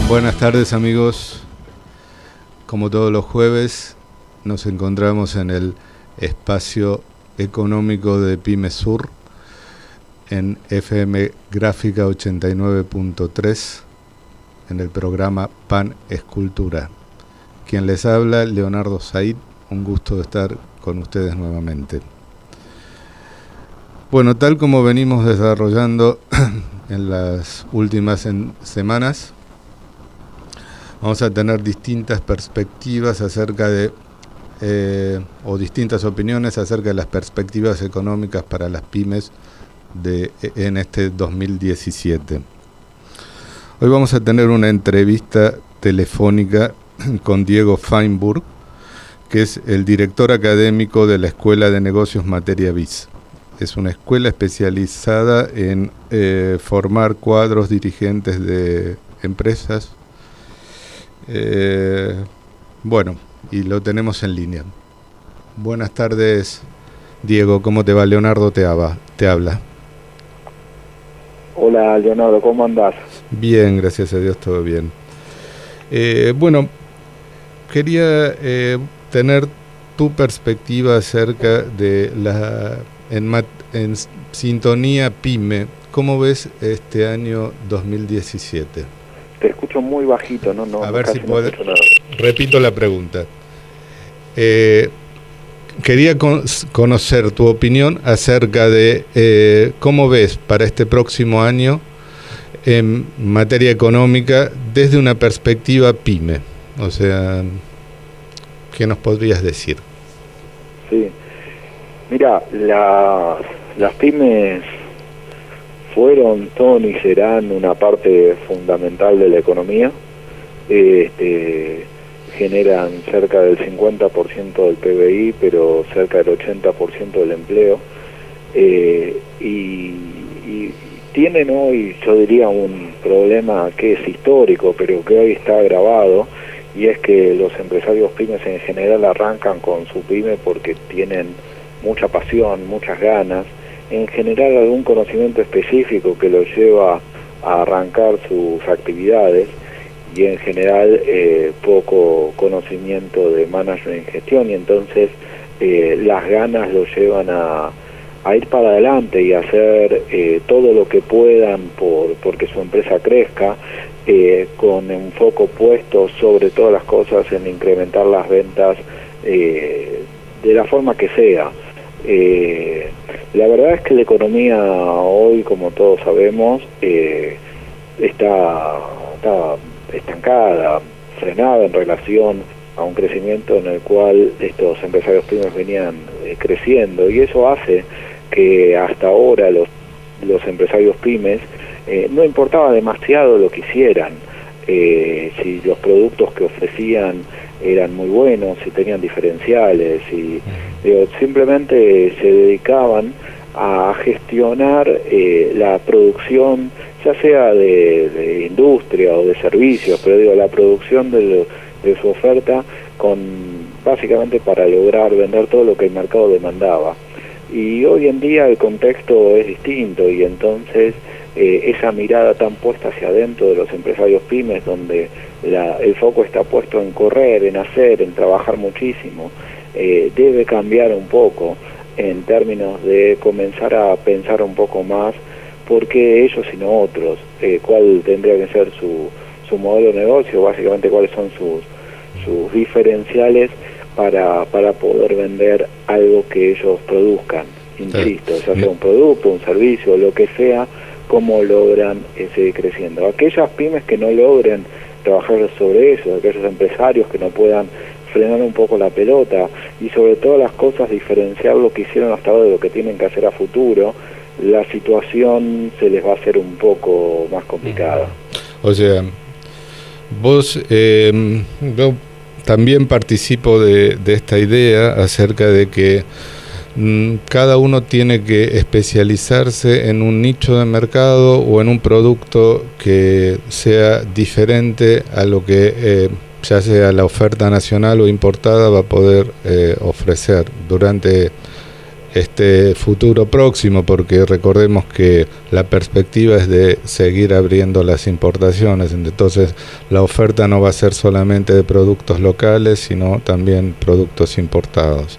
Buenas tardes, amigos. Como todos los jueves, nos encontramos en el espacio económico de Pymes Sur, en FM Gráfica 89.3, en el programa Pan Escultura. Quien les habla, Leonardo Said, un gusto de estar con ustedes nuevamente. Bueno, tal como venimos desarrollando en las últimas semanas, vamos a tener distintas perspectivas acerca de, o distintas opiniones acerca de las perspectivas económicas para las pymes en este 2017. Hoy vamos a tener una entrevista telefónica con Diego Feinburg, que es el director académico de la Escuela de Negocios Materia BIS. Es una escuela especializada en formar cuadros dirigentes de empresas. Bueno, y lo tenemos en línea. Buenas tardes, Diego. ¿Cómo te va? Leonardo te habla. Hola, Leonardo, ¿cómo andás? Bien, gracias a Dios, todo bien. Bueno, quería tener tu perspectiva acerca de en sintonía PYME. ¿Cómo ves este año 2017? Te escucho muy bajito, no. A ver si puedes. No Repito la pregunta. Quería conocer tu opinión acerca de cómo ves para este próximo año en materia económica desde una perspectiva PYME. O sea, ¿qué nos podrías decir? Sí. Mira, las pymes fueron, son y serán una parte fundamental de la economía. Generan cerca del 50% del PBI, pero cerca del 80% del empleo. Y tienen hoy, yo diría, un problema que es histórico, pero que hoy está agravado, y es que los empresarios pymes en general arrancan con su pyme porque tienen mucha pasión, muchas ganas, en general algún conocimiento específico que los lleva a arrancar sus actividades, y en general poco conocimiento de management y gestión, y entonces las ganas los llevan a ir para adelante y hacer todo lo que puedan porque su empresa crezca, con un foco puesto sobre todas las cosas en incrementar las ventas de la forma que sea. La verdad es que la economía hoy, como todos sabemos, está estancada, frenada en relación a un crecimiento en el cual estos empresarios pymes venían creciendo, y eso hace que hasta ahora los empresarios pymes no importaba demasiado lo que hicieran, si los productos que ofrecían eran muy buenos, si tenían diferenciales, y simplemente se dedicaban a gestionar la producción, ya sea de industria o de servicios, pero la producción de su oferta básicamente para lograr vender todo lo que el mercado demandaba. Y hoy en día el contexto es distinto, y entonces esa mirada tan puesta hacia adentro de los empresarios pymes, donde el foco está puesto en correr, en hacer, en trabajar muchísimo, debe cambiar un poco en términos de comenzar a pensar un poco más por qué ellos y no otros, cuál tendría que ser su modelo de negocio, básicamente cuáles son sus diferenciales para poder vender algo que ellos produzcan, insisto, ya sea un producto, un servicio, lo que sea, cómo logran seguir creciendo. Aquellas pymes que no logren trabajar sobre eso, aquellos empresarios que no puedan frenar un poco la pelota, y sobre todas las cosas diferenciar lo que hicieron hasta ahora de lo que tienen que hacer a futuro, la situación se les va a hacer un poco más complicada. O sea, yo también participo de esta idea acerca de que cada uno tiene que especializarse en un nicho de mercado o en un producto que sea diferente a lo que ya sea la oferta nacional o importada va a poder ofrecer. Durante este futuro próximo, porque recordemos que la perspectiva es de seguir abriendo las importaciones, entonces la oferta no va a ser solamente de productos locales, sino también productos importados.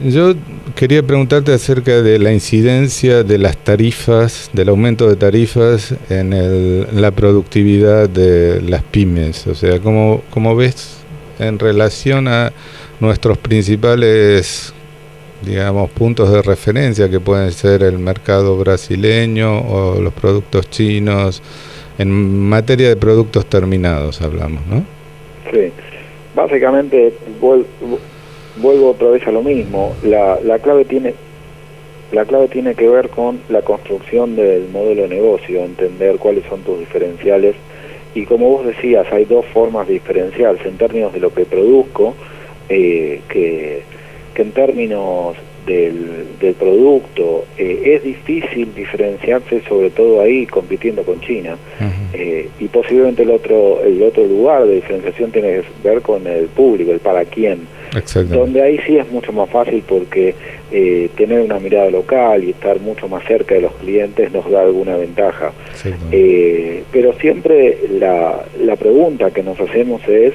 Yo quería preguntarte acerca de la incidencia de las tarifas, del aumento de tarifas en la productividad de las pymes, o sea, ¿cómo ves en relación a nuestros principales, digamos, puntos de referencia, que pueden ser el mercado brasileño o los productos chinos, en materia de productos terminados hablamos, ¿no? Sí, básicamente vuelvo otra vez a lo mismo. La clave tiene que ver con la construcción del modelo de negocio, entender cuáles son tus diferenciales, y como vos decías, hay dos formas de diferenciarse en términos de lo que produzco, que en términos del producto es difícil diferenciarse, sobre todo ahí compitiendo con China. Y posiblemente el otro lugar de diferenciación tiene que ver con el público, el para quién, donde ahí sí es mucho más fácil, porque tener una mirada local y estar mucho más cerca de los clientes nos da alguna ventaja. Pero siempre la pregunta que nos hacemos es: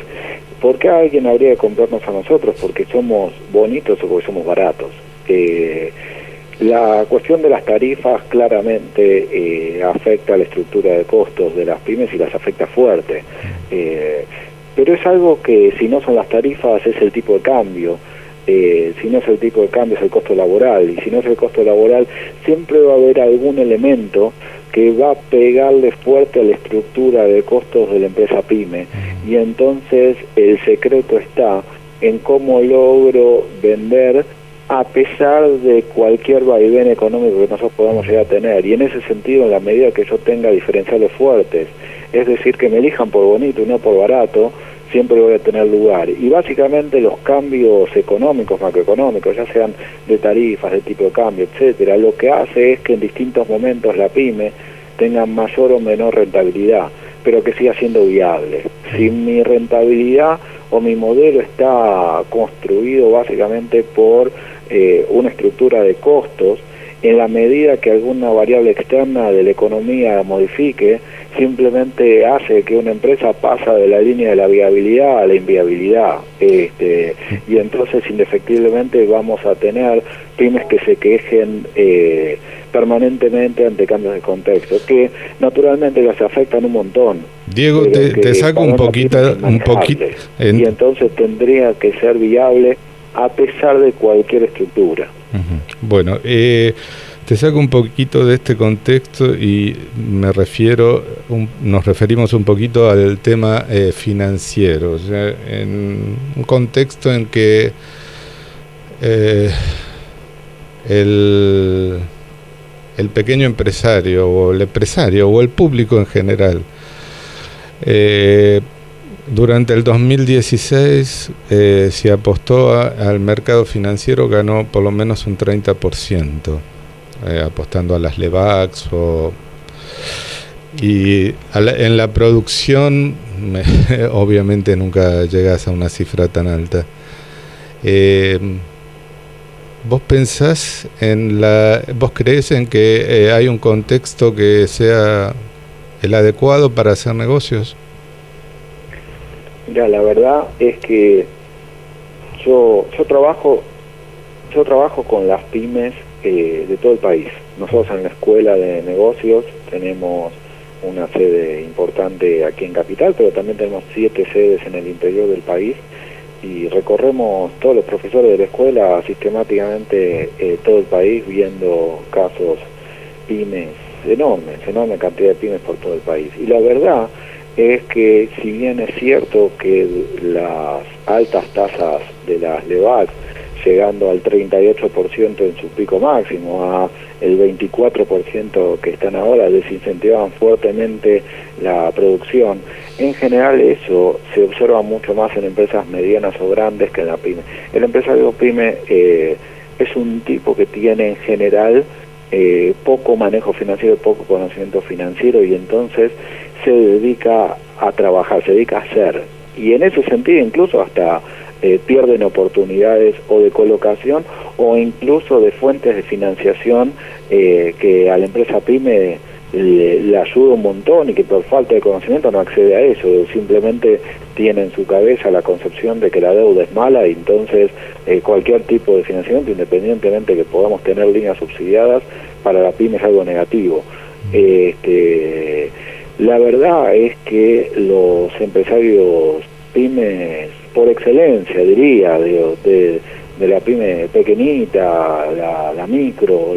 ¿por qué alguien habría de comprarnos a nosotros? ¿Porque somos bonitos o porque somos baratos? La cuestión de las tarifas claramente afecta a la estructura de costos de las pymes y las afecta fuerte. Pero es algo que, si no son las tarifas, es el tipo de cambio. Si no es el tipo de cambio, es el costo laboral. Y si no es el costo laboral, siempre va a haber algún elemento que va a pegarle fuerte a la estructura de costos de la empresa pyme. Y entonces el secreto está en cómo logro vender a pesar de cualquier vaivén económico que nosotros podamos llegar a tener. Y en ese sentido, en la medida que yo tenga diferenciales fuertes, es decir, que me elijan por bonito y no por barato, siempre voy a tener lugar. Y básicamente los cambios económicos, macroeconómicos, ya sean de tarifas, de tipo de cambio, etcétera, lo que hace es que en distintos momentos la pyme tenga mayor o menor rentabilidad, pero que siga siendo viable. Si mi rentabilidad o mi modelo está construido básicamente por una estructura de costos, en la medida que alguna variable externa de la economía modifique, simplemente hace que una empresa pasa de la línea de la viabilidad a la inviabilidad, y entonces indefectiblemente vamos a tener pymes que se quejen permanentemente ante cambios de contexto, que naturalmente las afectan un montón. Diego, te saco un poquito, y entonces tendría que ser viable a pesar de cualquier estructura. Bueno, te saco un poquito de este contexto y nos referimos un poquito al tema financiero, o sea, en un contexto en que el pequeño empresario o el empresario o el público en general, durante el 2016 se apostó al mercado financiero, ganó por lo menos un 30%, apostando a las LEVACs en la producción obviamente nunca llegas a una cifra tan alta. ¿Vos pensás vos creés en que hay un contexto que sea el adecuado para hacer negocios? Mira, la verdad es que yo trabajo con las pymes de todo el país. Nosotros en la Escuela de Negocios tenemos una sede importante aquí en Capital, pero también tenemos 7 sedes en el interior del país, y recorremos todos los profesores de la escuela sistemáticamente todo el país, viendo casos pymes enorme cantidad de pymes por todo el país. Y la verdad es que, si bien es cierto que las altas tasas de las LEVAC, llegando al 38% en su pico máximo, a el 24% que están ahora, desincentivaban fuertemente la producción, en general eso se observa mucho más en empresas medianas o grandes que en la pyme. El empresario pyme es un tipo que tiene en general poco manejo financiero, poco conocimiento financiero, y entonces se dedica a trabajar, se dedica a hacer. Y en ese sentido incluso hasta pierden oportunidades o de colocación o incluso de fuentes de financiación que a la empresa PYME le ayuda un montón y que por falta de conocimiento no accede a eso, simplemente tiene en su cabeza la concepción de que la deuda es mala y entonces cualquier tipo de financiamiento, independientemente que podamos tener líneas subsidiadas, para la PYME es algo negativo. La verdad es que los empresarios PYMEs por excelencia, diría, de la PYME pequeñita, la micro,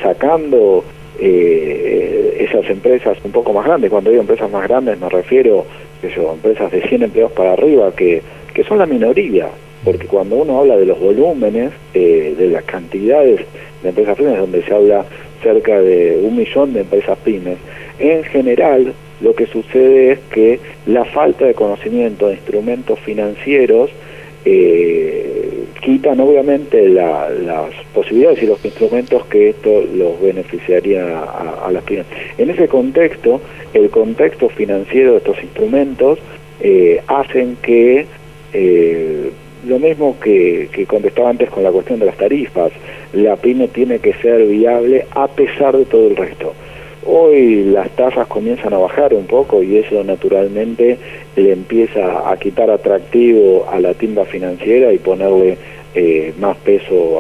sacando esas empresas un poco más grandes. Cuando digo empresas más grandes me refiero a empresas de 100 empleados para arriba, que son la minoría, porque cuando uno habla de los volúmenes, de las cantidades de empresas pymes, donde se habla cerca de 1 millón de empresas pymes, en general lo que sucede es que la falta de conocimiento de instrumentos financieros quitan obviamente las posibilidades y los instrumentos que esto los beneficiaría a las pymes. En ese contexto, el contexto financiero de estos instrumentos hacen que lo mismo que contestaba antes con la cuestión de las tarifas, la PYME tiene que ser viable a pesar de todo el resto. Hoy las tasas comienzan a bajar un poco y eso naturalmente le empieza a quitar atractivo a la timba financiera y ponerle más peso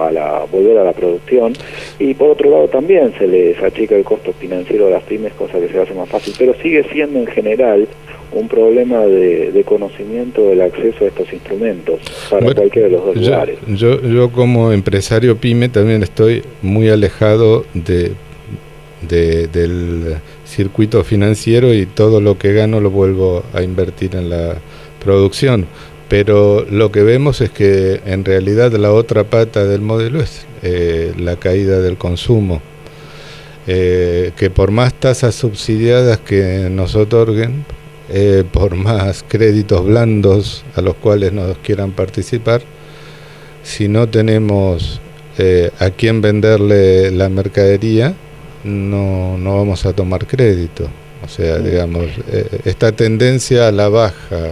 volver a la producción, y por otro lado también se les achica el costo financiero de las pymes, cosa que se hace más fácil, pero sigue siendo en general un problema de conocimiento del acceso a estos instrumentos para cualquiera de los dos lugares. Yo como empresario PYME también estoy muy alejado del circuito financiero y todo lo que gano lo vuelvo a invertir en la producción. Pero lo que vemos es que en realidad la otra pata del modelo es la caída del consumo, que por más tasas subsidiadas que nos otorguen, por más créditos blandos a los cuales nos quieran participar, si no tenemos a quién venderle la mercadería, no vamos a tomar crédito. O sea, digamos, esta tendencia a la baja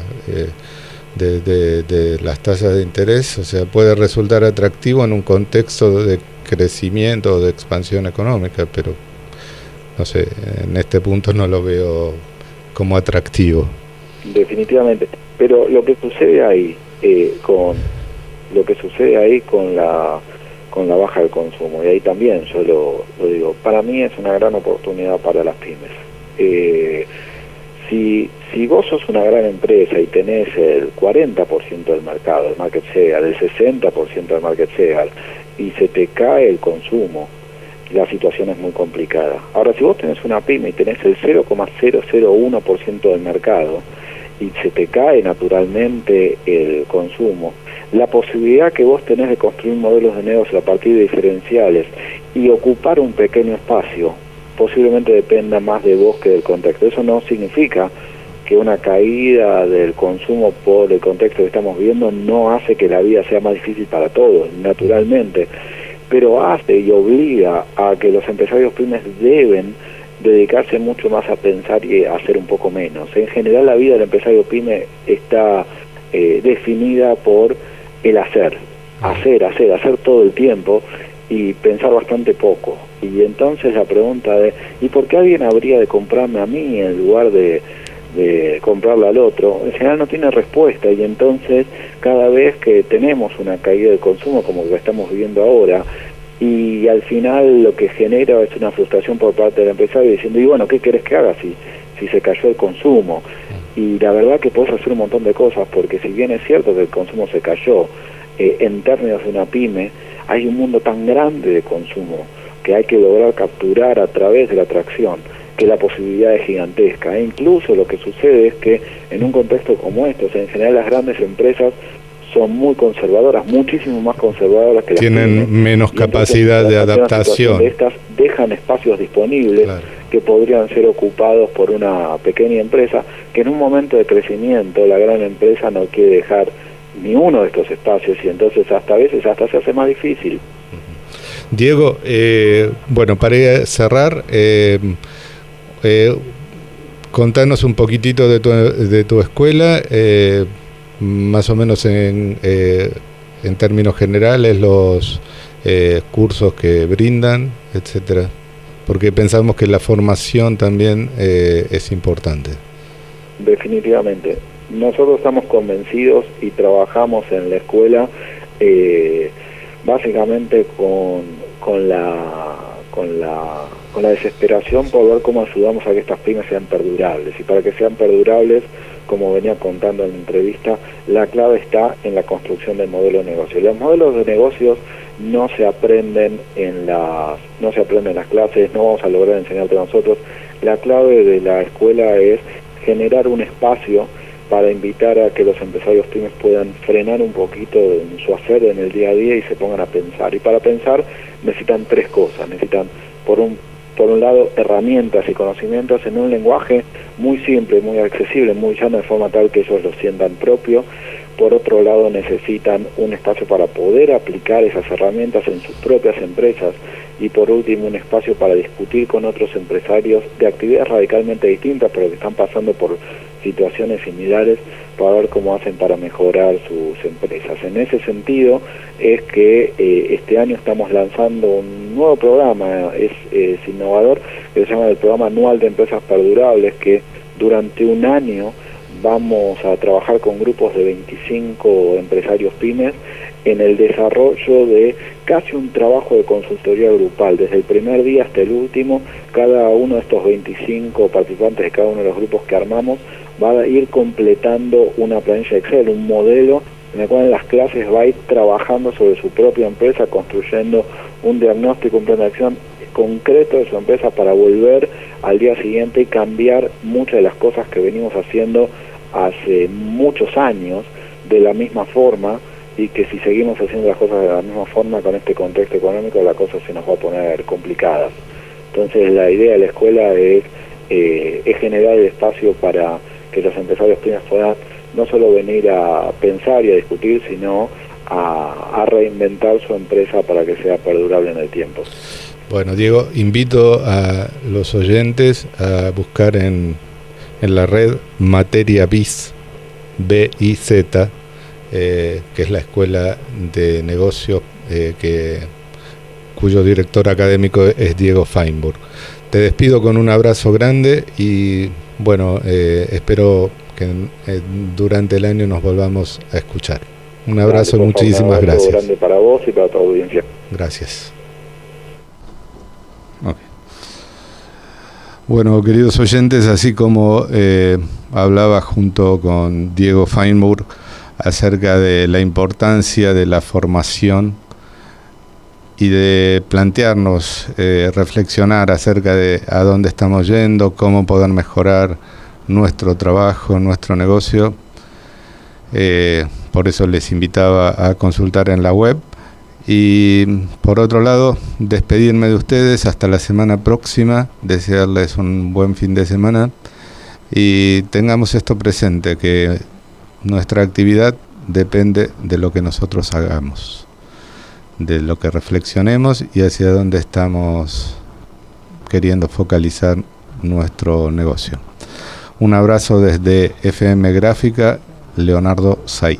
de las tasas de interés, o sea, puede resultar atractivo en un contexto de crecimiento o de expansión económica, pero no sé, en este punto no lo veo como atractivo. Definitivamente, pero lo que sucede ahí con la baja del consumo, y ahí también yo lo digo, para mí es una gran oportunidad para las pymes. Si vos sos una gran empresa y tenés el 40% del mercado, el market share, el 60% del market share, y se te cae el consumo, la situación es muy complicada. Ahora, si vos tenés una pyme y tenés el 0,001% del mercado y se te cae naturalmente el consumo, la posibilidad que vos tenés de construir modelos de negocio a partir de diferenciales y ocupar un pequeño espacio posiblemente dependa más de vos que del contexto. Eso no significa que una caída del consumo por el contexto que estamos viendo no hace que la vida sea más difícil para todos, naturalmente, pero hace y obliga a que los empresarios pymes deben dedicarse mucho más a pensar y a hacer un poco menos. En general la vida del empresario pyme está definida por el hacer todo el tiempo y pensar bastante poco. Y entonces la pregunta ¿y por qué alguien habría de comprarme a mí en lugar de comprarle al otro? En general no tiene respuesta, y entonces cada vez que tenemos una caída del consumo como lo estamos viviendo ahora, y al final lo que genera es una frustración por parte del empresario diciendo, y bueno, ¿qué querés que haga si se cayó el consumo? Y la verdad que podés hacer un montón de cosas, porque si bien es cierto que el consumo se cayó, en términos de una pyme, hay un mundo tan grande de consumo que hay que lograr capturar a través de la atracción, que la posibilidad es gigantesca. E incluso lo que sucede es que en un contexto como este, o sea, en general las grandes empresas son muy conservadoras, muchísimo más conservadoras que las tienen pymes, menos capacidad de adaptación. De estas dejan espacios disponibles, claro, que podrían ser ocupados por una pequeña empresa, que en un momento de crecimiento la gran empresa no quiere dejar ni uno de estos espacios, y entonces a veces se hace más difícil. Diego, bueno, para cerrar, contanos un poquitito de tu escuela, más o menos en términos generales los cursos que brindan, etcétera? Porque pensamos que la formación también es importante. Definitivamente. Nosotros estamos convencidos y trabajamos en la escuela básicamente con la desesperación por ver cómo ayudamos a que estas pymes sean perdurables. Y para que sean perdurables, como venía contando en la entrevista, la clave está en la construcción del modelo de negocio. Los modelos de negocios no se aprenden en las clases, no vamos a lograr enseñarte nosotros. La clave de la escuela es generar un espacio para invitar a que los empresarios pymes puedan frenar un poquito en su hacer en el día a día y se pongan a pensar. Y para pensar necesitan tres cosas. Necesitan, por un lado, herramientas y conocimientos en un lenguaje muy simple, muy accesible, muy llano, de forma tal que ellos lo sientan propio. Por otro lado, necesitan un espacio para poder aplicar esas herramientas en sus propias empresas. Y por último, un espacio para discutir con otros empresarios de actividades radicalmente distintas, pero que están pasando por situaciones similares, para ver cómo hacen para mejorar sus empresas. En ese sentido es que este año estamos lanzando un nuevo programa, es innovador, que se llama el Programa Anual de Empresas Perdurables, que durante un año vamos a trabajar con grupos de 25 empresarios pymes en el desarrollo de casi un trabajo de consultoría grupal. Desde el primer día hasta el último, cada uno de estos 25 participantes de cada uno de los grupos que armamos va a ir completando una planilla Excel, un modelo en el cual en las clases va a ir trabajando sobre su propia empresa, construyendo un diagnóstico, un plan de acción concreto de su empresa para volver al día siguiente y cambiar muchas de las cosas que venimos haciendo hace muchos años de la misma forma, y que si seguimos haciendo las cosas de la misma forma con este contexto económico, la cosa se nos va a poner complicada. Entonces la idea de la escuela es generar el espacio para que los empresarios pymes puedan no solo venir a pensar y a discutir, sino a reinventar su empresa para que sea perdurable en el tiempo. Bueno, Diego, invito a los oyentes a buscar en la red Materia Biz, B-I-Z, que es la escuela de negocios cuyo director académico es Diego Feinburg. Te despido con un abrazo grande y bueno, espero que durante el año nos volvamos a escuchar. Un abrazo y muchísimas gracias. Un abrazo grande para vos y para tu audiencia. Gracias. Okay. Bueno, queridos oyentes, así como hablaba junto con Diego Feinburg acerca de la importancia de la formación y de plantearnos, reflexionar acerca de a dónde estamos yendo, cómo poder mejorar nuestro trabajo, nuestro negocio. Por eso les invitaba a consultar en la web. Y por otro lado, despedirme de ustedes hasta la semana próxima, desearles un buen fin de semana y tengamos esto presente, que nuestra actividad depende de lo que nosotros hagamos, de lo que reflexionemos y hacia dónde estamos queriendo focalizar nuestro negocio. Un abrazo desde FM Gráfica, Leonardo Said.